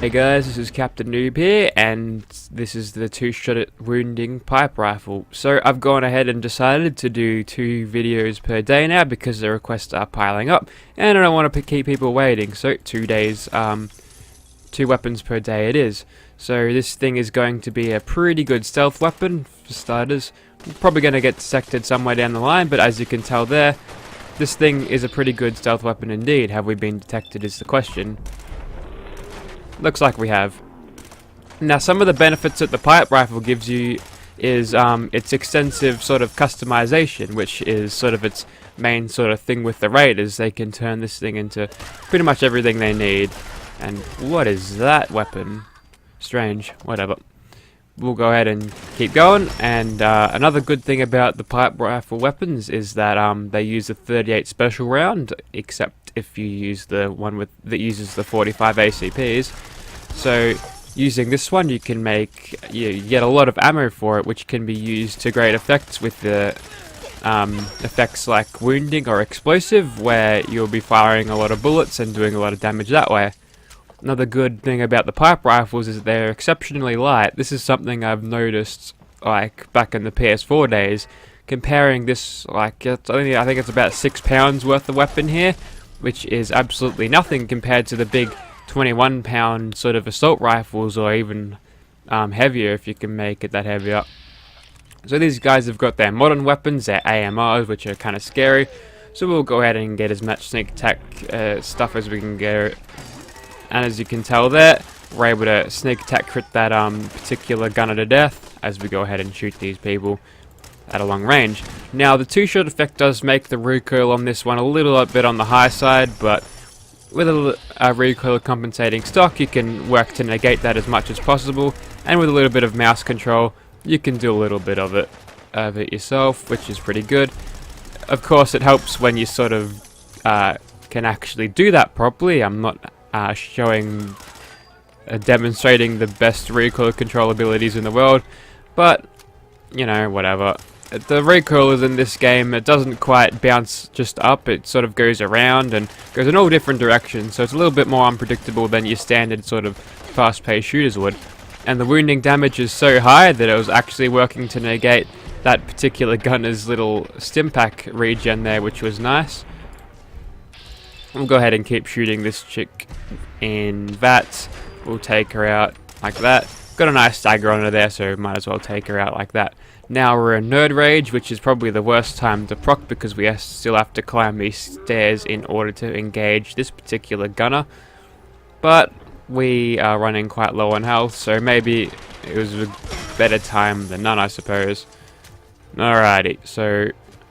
Hey guys, this is Captainoob here, and this is the two-shot wounding pipe rifle. So I've gone ahead and decided to do 2 videos per day now because the requests are piling up, and I don't want to keep people waiting. So 2 days, 2 weapons per day it is. So this thing is going to be a pretty good stealth weapon for starters. Probably going to get detected somewhere down the line, but as you can tell there, this thing is a pretty good stealth weapon indeed. Have we been detected is the question. Looks like we have. Now, some of the benefits that the pipe rifle gives you is its extensive sort of customization, which is sort of its main sort of thing with the raiders. They can turn this thing into pretty much everything they need. And what is that weapon? Strange. Whatever. We'll go ahead and keep going. And another good thing about the pipe rifle weapons is that they use a 38 special round, except if you use the one that uses the 45 ACPs. So using this one, you can you get a lot of ammo for it, which can be used to great effects with the effects like wounding or explosive, where you'll be firing a lot of bullets and doing a lot of damage that way. Another good thing about the pipe rifles is that they're exceptionally light. This is something I've noticed like back in the PS4 days. Comparing this, like I think it's about 6 pounds worth of weapon here, which is absolutely nothing compared to the big 21-pound sort of assault rifles, or even heavier if you can make it that heavier. So these guys have got their modern weapons, their AMRs, which are kind of scary. So we'll go ahead and get as much sneak attack stuff as we can get. And as you can tell there, we're able to sneak attack crit that particular gunner to death as we go ahead and shoot these people at a long range. Now, the 2-shot effect does make the recoil on this one a little bit on the high side, but with a recoil compensating stock, you can work to negate that as much as possible, and with a little bit of mouse control, you can do a little bit of it yourself, which is pretty good. Of course, it helps when you sort of can actually do that properly. I'm not demonstrating the best recoil control abilities in the world, but you know, whatever. The recoil in this game, it doesn't quite bounce just up, it sort of goes around and goes in all different directions, so it's a little bit more unpredictable than your standard sort of fast-paced shooters would. And the wounding damage is so high that it was actually working to negate that particular gunner's little stimpack regen there, which was nice. We'll go ahead and keep shooting this chick in VATS. We'll take her out like that. Got a nice stagger on her there, so might as well take her out like that. Now we're in Nerd Rage, which is probably the worst time to proc because we still have to climb these stairs in order to engage this particular gunner. But we are running quite low on health, so maybe it was a better time than none, I suppose. Alrighty, so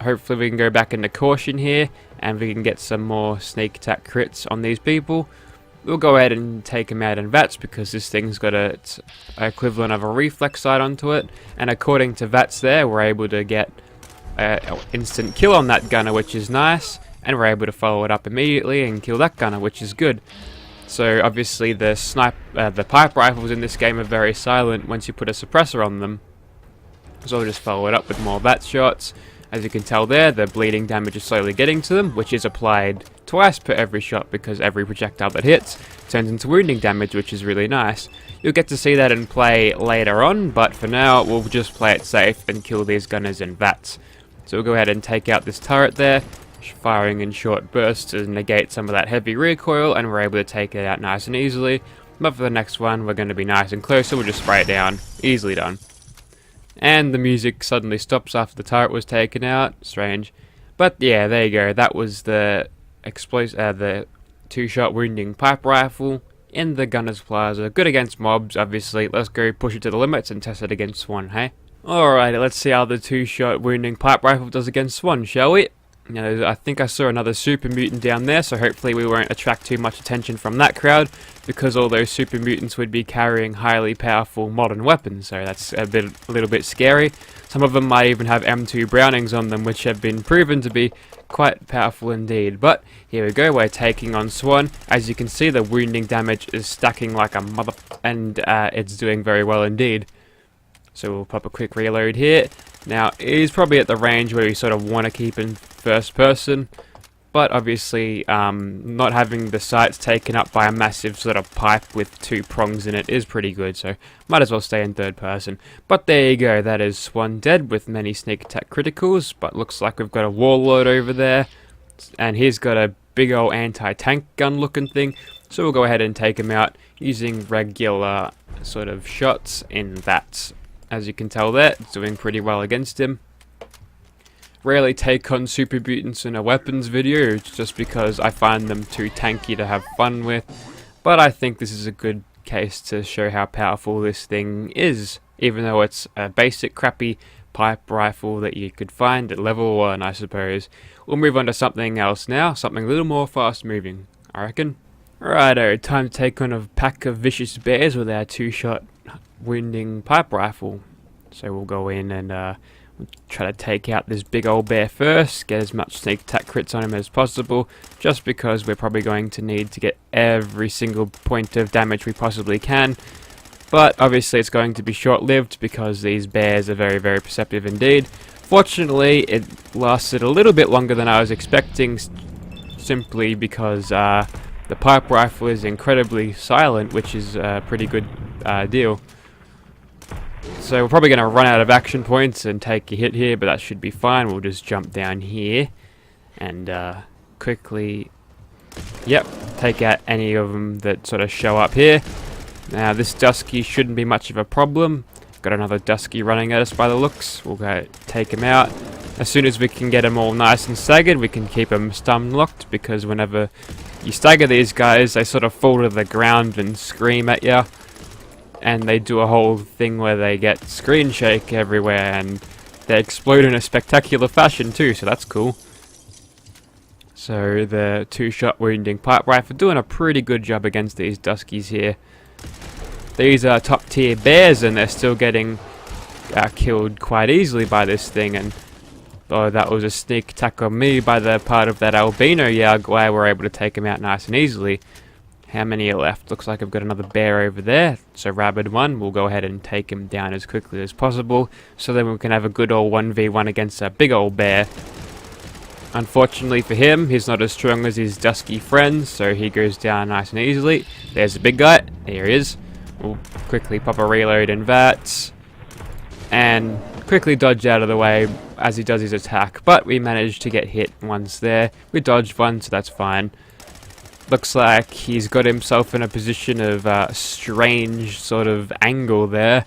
hopefully we can go back into caution here and we can get some more sneak attack crits on these people. We'll go ahead and take him out in VATS because this thing's got its equivalent of a reflex sight onto it, and according to VATS there, we're able to get an instant kill on that gunner, which is nice, and we're able to follow it up immediately and kill that gunner, which is good. So obviously the pipe rifles in this game are very silent once you put a suppressor on them. So I'll just follow it up with more VATS shots. As you can tell there, the bleeding damage is slowly getting to them, which is applied twice per every shot because every projectile that hits turns into wounding damage, which is really nice. You'll get to see that in play later on, but for now we'll just play it safe and kill these gunners in VATS. So we'll go ahead and take out this turret there, firing in short bursts to negate some of that heavy recoil, and we're able to take it out nice and easily. But for the next one, we're going to be nice and close, so we'll just spray it down. Easily done. And the music suddenly stops after the turret was taken out. Strange. But yeah, there you go. That was the 2-shot wounding pipe rifle in the Gunner's Plaza. Good against mobs, obviously. Let's go push it to the limits and test it against Swan, hey? Alright, let's see how the 2-shot wounding pipe rifle does against Swan, shall we? You know, I think I saw another super mutant down there, so hopefully we won't attract too much attention from that crowd, because all those super mutants would be carrying highly powerful modern weapons, so that's a little bit scary. Some of them might even have M2 Brownings on them, which have been proven to be quite powerful indeed. But here we go, we're taking on Swan. As you can see, the wounding damage is stacking like a mother, and it's doing very well indeed. So we'll pop a quick reload here. Now, it is probably at the range where we sort of want to keep in first person, But obviously, not having the sights taken up by a massive sort of pipe with 2 prongs in it is pretty good, so might as well stay in third person. But there you go, that is one dead with many sneak attack criticals, but looks like we've got a warlord over there, and he's got a big old anti-tank gun looking thing, so we'll go ahead and take him out using regular sort of shots in that. As you can tell there, it's doing pretty well against him. Rarely take on super mutants in a weapons video just because I find them too tanky to have fun with, but I think this is a good case to show how powerful this thing is, even though it's a basic crappy pipe rifle that you could find at level 1, I suppose. We'll move on to something else now, something a little more fast moving, I reckon. Righto, time to take on a pack of vicious bears with our 2-shot wounding pipe rifle. So we'll go in and try to take out this big old bear first, get as much sneak attack crits on him as possible, just because we're probably going to need to get every single point of damage we possibly can. But obviously it's going to be short-lived because these bears are very, very perceptive indeed. Fortunately, it lasted a little bit longer than I was expecting, simply because the pipe rifle is incredibly silent, which is a pretty good deal. So we're probably going to run out of action points and take a hit here, but that should be fine. We'll just jump down here and quickly, take out any of them that sort of show up here. Now this Dusky shouldn't be much of a problem. Got another Dusky running at us by the looks. We'll go take him out. As soon as we can get them all nice and staggered, we can keep them stun locked, because whenever you stagger these guys, they sort of fall to the ground and scream at you. And they do a whole thing where they get screen shake everywhere, and they explode in a spectacular fashion too, so that's cool. So the 2-shot wounding pipe rifle doing a pretty good job against these Duskies here. These are top tier bears, and they're still getting killed quite easily by this thing. And oh, that was a sneak attack on me by the part of that albino Yaguai. We're able to take him out nice and easily. How many are left? Looks like I've got another bear over there. So rabid one. We'll go ahead and take him down as quickly as possible, so then we can have a good old 1v1 against a big old bear. Unfortunately for him, he's not as strong as his Dusky friends, so he goes down nice and easily. There's the big guy. There he is. We'll quickly pop a reload in that, and quickly dodge out of the way as he does his attack. But we managed to get hit once there. We dodged one, so that's fine. Looks like he's got himself in a position of strange sort of angle there.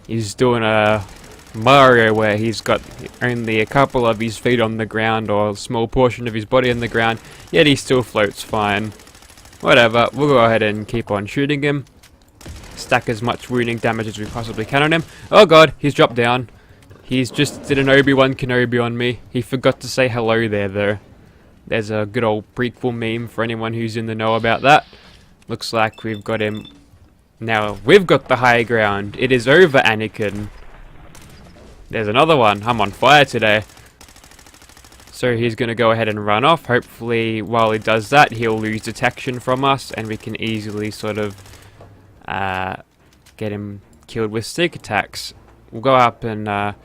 He's doing a Mario where he's got only a couple of his feet on the ground, or a small portion of his body on the ground, yet he still floats fine. Whatever, we'll go ahead and keep on shooting him. Stack as much wounding damage as we possibly can on him. Oh god, he's dropped down. He's just did an Obi-Wan Kenobi on me. He forgot to say hello there though. There's a good old prequel meme for anyone who's in the know about that. Looks like we've got him. Now, we've got the high ground. It is over, Anakin. There's another one. I'm on fire today. So he's going to go ahead and run off. Hopefully, while he does that, he'll lose detection from us, and we can easily sort of get him killed with sneak attacks. We'll go up and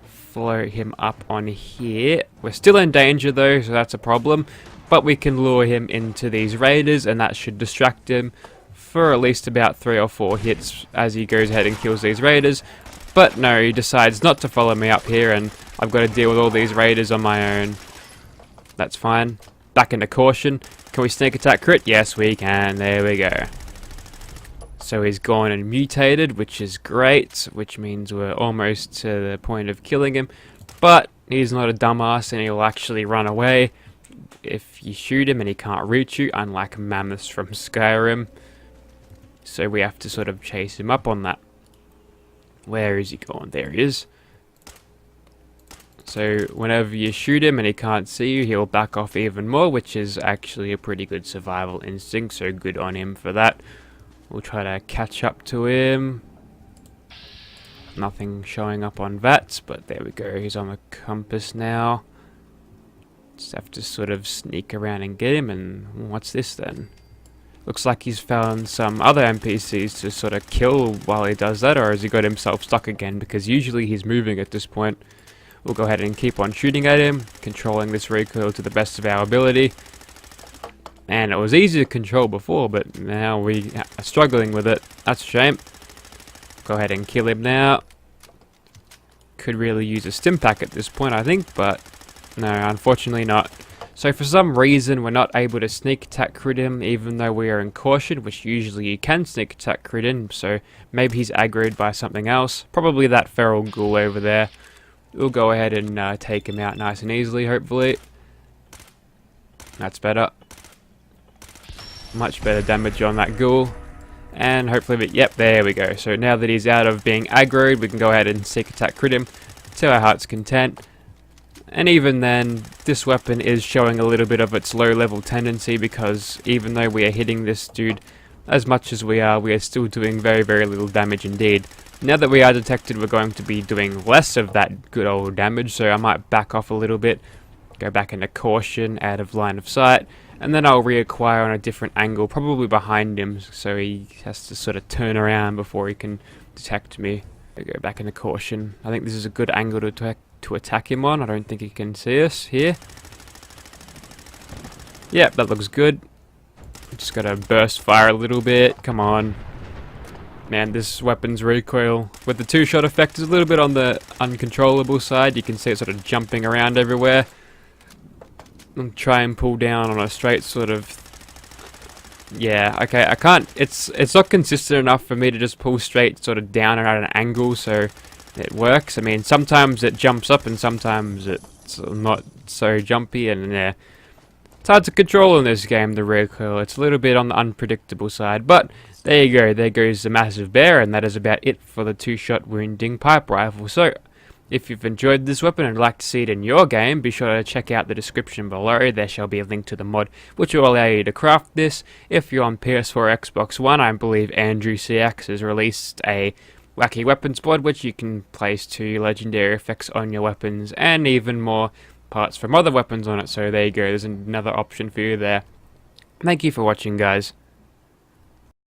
float him up on here. We're still in danger though, so that's a problem, but we can lure him into these raiders, and that should distract him for at least about 3 or 4 hits as he goes ahead and kills these raiders. But no, he decides not to follow me up here, and I've got to deal with all these raiders on my own. That's fine. Back into caution. Can we sneak attack crit? Yes we can. There we go. So he's gone and mutated, which is great, which means we're almost to the point of killing him. But he's not a dumbass, and he'll actually run away if you shoot him and he can't reach you, unlike mammoths from Skyrim. So we have to sort of chase him up on that. Where is he going? There he is. So whenever you shoot him and he can't see you, he'll back off even more, which is actually a pretty good survival instinct, so good on him for that. We'll try to catch up to him. Nothing showing up on VATS, but there we go. He's on the compass now. Just have to sort of sneak around and get him. And what's this then? Looks like he's found some other NPCs to sort of kill while he does that, or has he got himself stuck again? Because usually he's moving at this point. We'll go ahead and keep on shooting at him, controlling this recoil to the best of our ability. And it was easy to control before, but now we are struggling with it. That's a shame. Go ahead and kill him now. Could really use a stim pack at this point, I think, but no, unfortunately not. So for some reason, we're not able to sneak attack crit him, even though we are in caution, which usually you can sneak attack crit him, so maybe he's aggroed by something else. Probably that feral ghoul over there. We'll go ahead and take him out nice and easily, hopefully. That's better. Much better damage on that ghoul. And hopefully, yep, there we go. So now that he's out of being aggroed, we can go ahead and sneak attack crit him to our heart's content. And even then, this weapon is showing a little bit of its low level tendency, because even though we are hitting this dude as much as we are still doing very, very little damage indeed. Now that we are detected, we're going to be doing less of that good old damage, so I might back off a little bit, go back into caution, out of line of sight, and then I'll reacquire on a different angle, probably behind him, so he has to sort of turn around before he can detect me. I'll go back into caution. I think this is a good angle to attack him on. I don't think he can see us here. Yep, that looks good. Just gotta burst fire a little bit. Come on. Man, this weapon's recoil with the two-shot effect is a little bit on the uncontrollable side. You can see it sort of jumping around everywhere. I'll try and pull down on a straight sort of... Yeah, okay, I can't... It's not consistent enough for me to just pull straight sort of down and at an angle, so it works. I mean, sometimes it jumps up and sometimes it's not so jumpy, and yeah. It's hard to control in this game, the recoil. It's a little bit on the unpredictable side, but there you go. There goes the massive bear, and that is about it for the two-shot wounding pipe rifle. So, if you've enjoyed this weapon and would like to see it in your game, be sure to check out the description below. There shall be a link to the mod, which will allow you to craft this. If you're on PS4 or Xbox One, I believe Andrew CX has released a wacky weapons mod, which you can place 2 legendary effects on your weapons, and even more parts from other weapons on it. So there you go, there's another option for you there. Thank you for watching, guys.